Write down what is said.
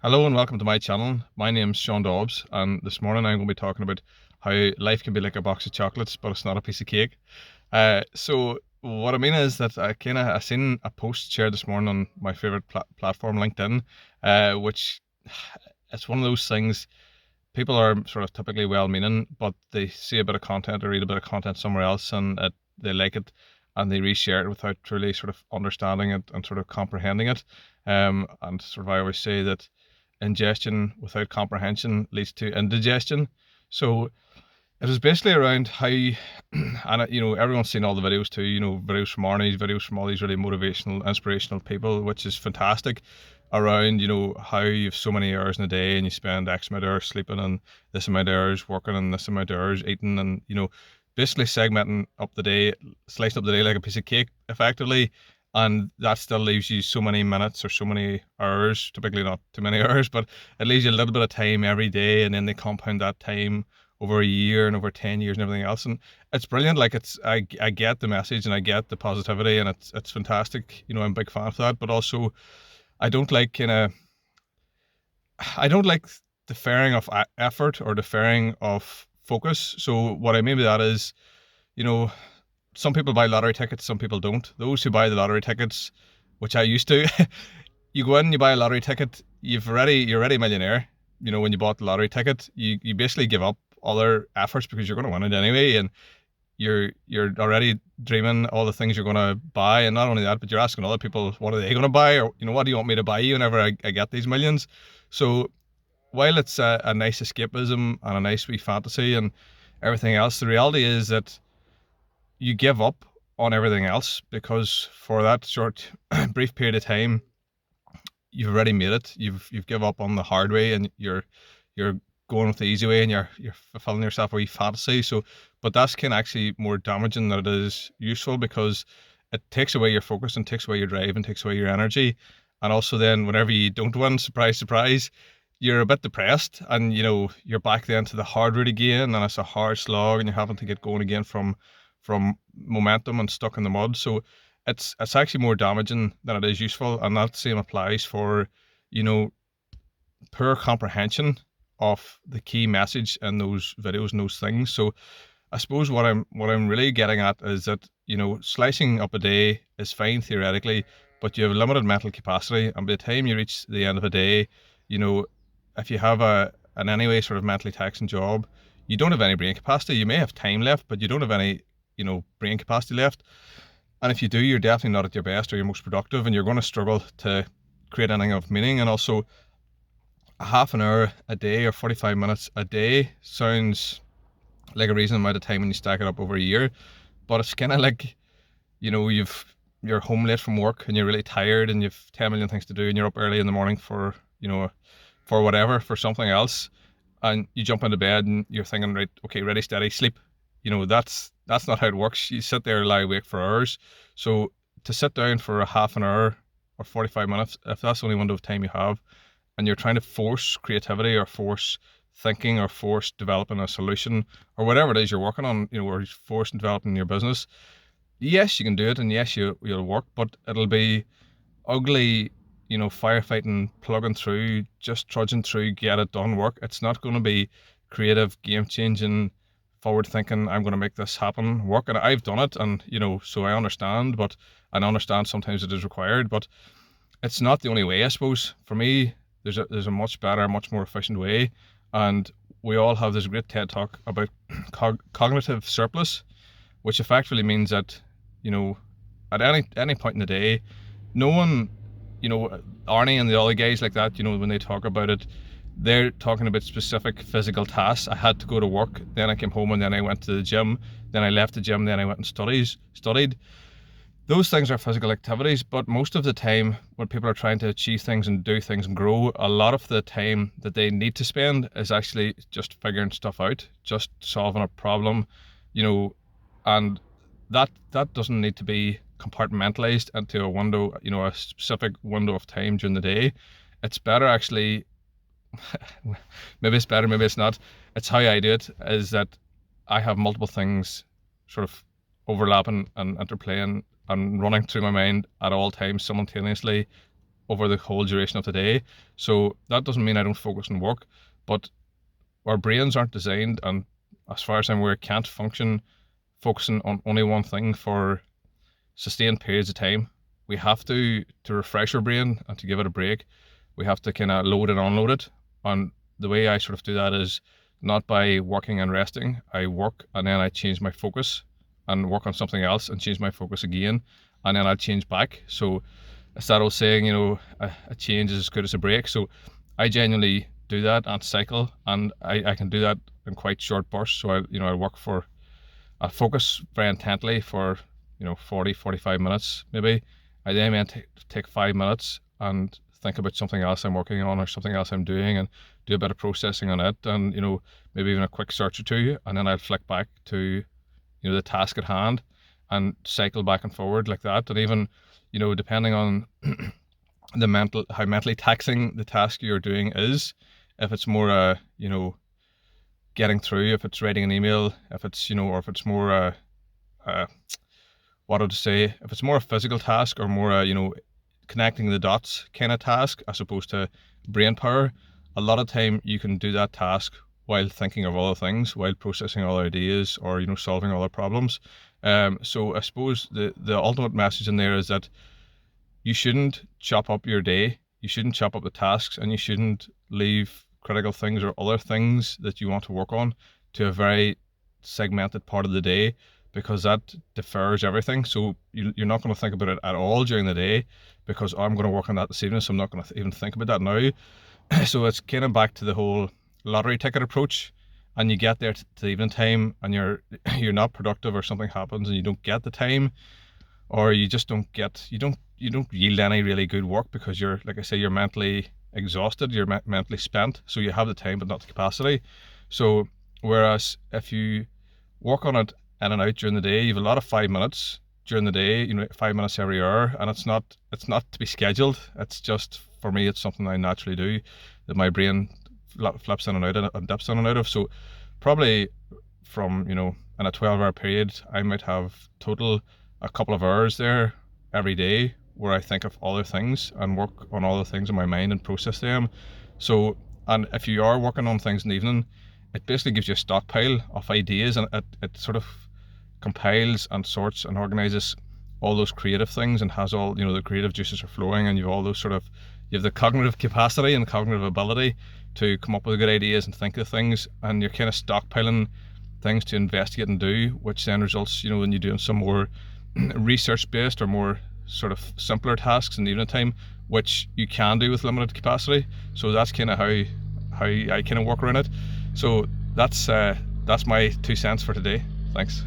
Hello and welcome to my channel. My name's Sean Dobbs, and this morning I'm going to be talking about how life can be like a box of chocolates, but it's not a piece of cake. So what I mean is that I seen a post shared this morning on my favorite platform, LinkedIn, which it's one of those things. People are sort of typically well-meaning, but they see a bit of content or read a bit of content somewhere else, and they like it, and they reshare it without truly sort of understanding it and sort of comprehending it. And sort of I always say that ingestion without comprehension leads to indigestion. So it was basically around how, and everyone's seen all the videos too. Videos from Arnie, videos from all these really motivational, inspirational people, which is fantastic. Around how you've so many hours in a day and you spend X amount of hours sleeping and this amount of hours working and this amount of hours eating, and basically segmenting up the day, slicing up the day like a piece of cake, effectively. And that still leaves you so many minutes or so many hours, typically not too many hours, but it leaves you a little bit of time every day, and then they compound that time over a year and over 10 years and everything else. And it's brilliant. Like, I get the message and I get the positivity, and it's fantastic. I'm a big fan of that, but also I don't like I don't like the deferring of effort or the deferring of focus. So what I mean by that is, you know, some people buy lottery tickets, some people don't. Those who buy the lottery tickets, which I used to, you go in, you buy a lottery ticket, you're already a millionaire. When you bought the lottery ticket, you basically give up other efforts because you're going to win it anyway, and you're already dreaming all the things you're going to buy. And not only that, but you're asking other people, what are they going to buy, or what do you want me to buy you whenever I get these millions. So while it's a nice escapism and a nice wee fantasy and everything else, the reality is that you give up on everything else, because for that short brief period of time you've already made it. You've give up on the hard way, and you're going with the easy way, and you're fulfilling yourself a wee fantasy. So, but that's kind of actually more damaging than it is useful, because it takes away your focus and takes away your drive and takes away your energy. And also then whenever you don't win, surprise surprise, you're a bit depressed, and you're back then to the hard route again, and it's a hard slog, and you're having to get going again from momentum and stuck in the mud. So it's actually more damaging than it is useful, and that same applies for you know poor comprehension of the key message in those videos and those things. So I suppose what I'm really getting at is that slicing up a day is fine theoretically, but you have limited mental capacity, and by the time you reach the end of a day, you know if you have an anyway sort of mentally taxing job, you don't have any brain capacity. You may have time left, but you don't have any brain capacity left. And if you do, you're definitely not at your best or your most productive, and you're going to struggle to create anything of meaning. And also, a half an hour a day or 45 minutes a day sounds like a reasonable amount of time when you stack it up over a year. But it's kind of like, you're home late from work and you're really tired and you've 10 million things to do, and you're up early in the morning for, for whatever, for something else. And you jump into bed and you're thinking, right, okay, ready, steady, sleep. That's not how it works. You sit there, lie awake for hours. So to sit down for a half an hour or 45 minutes, if that's the only window of time you have, and you're trying to force creativity or force thinking or force developing a solution or whatever it is you're working on, or force developing your business, yes, you can do it, and yes, you'll work, but it'll be ugly, firefighting, plugging through, just trudging through, get it done work. It's not going to be creative, game changing, forward thinking, I'm going to make this happen work. And I've done it, and so I understand, but I understand sometimes it is required, but it's not the only way, I suppose. For me, there's a much better, much more efficient way. And we all have this great TED talk about cognitive surplus, which effectively means that at any point in the day, no one, Arnie and the other guys like that, when they talk about it, they're talking about specific physical tasks. I had to go to work, then I came home, and then I went to the gym, then I left the gym, then I went and studied. Those things are physical activities, but most of the time when people are trying to achieve things and do things and grow, a lot of the time that they need to spend is actually just figuring stuff out, just solving a problem, and that doesn't need to be compartmentalized into a window, a specific window of time during the day. It's better actually, maybe it's better, maybe it's not. It's how I do it, is that I have multiple things sort of overlapping and interplaying and running through my mind at all times simultaneously over the whole duration of the day. So that doesn't mean I don't focus on work, but our brains aren't designed, and as far as I'm aware, can't function focusing on only one thing for sustained periods of time. We have to refresh our brain and to give it a break. We have to kind of load and unload it. And the way I sort of do that is not by working and resting. I work and then I change my focus and work on something else and change my focus again, and then I'll change back. So it's that old saying, a change is as good as a break. So I genuinely do that and cycle, and I can do that in quite short bursts. So I focus very intently for 40, 45 minutes maybe. I then take 5 minutes and think about something else I'm working on or something else I'm doing, and do a bit of processing on it, and maybe even a quick search or two, and then I'll flick back to the task at hand and cycle back and forward like that. And even depending on how mentally taxing the task you're doing is, if it's more getting through, if it's writing an email, if it's or if it's more what would I say, if it's more a physical task or more connecting the dots kind of task as opposed to brain power, a lot of time you can do that task while thinking of other things, while processing other ideas, or solving other problems. So I suppose the ultimate message in there is that you shouldn't chop up your day, you shouldn't chop up the tasks, and you shouldn't leave critical things or other things that you want to work on to a very segmented part of the day, because that defers everything. So you're not going to think about it at all during the day, because I'm going to work on that this evening, so I'm not going to even think about that now. So it's kind of back to the whole lottery ticket approach, and you get there to the evening time and you're not productive, or something happens and you don't get the time, or you just don't yield any really good work because you're, like I say, you're mentally exhausted, you're mentally spent. So you have the time but not the capacity. So whereas if you work on it in and out during the day, you have a lot of 5 minutes during the day, 5 minutes every hour, and it's not to be scheduled. It's just, for me, it's something I naturally do, that my brain flips in and out and dips in and out of. So probably from in a 12-hour period, I might have total a couple of hours there every day where I think of other things and work on all the things in my mind and process them. So, and if you are working on things in the evening, it basically gives you a stockpile of ideas, and it sort of compiles and sorts and organizes all those creative things, and has all, the creative juices are flowing, and you have all those you have the cognitive capacity and cognitive ability to come up with good ideas and think of things, and you're kind of stockpiling things to investigate and do, which then results, when you're doing some more research-based or more sort of simpler tasks in the evening time, which you can do with limited capacity. So that's kind of how I kind of work around it. So that's my 2 cents for today. Thanks.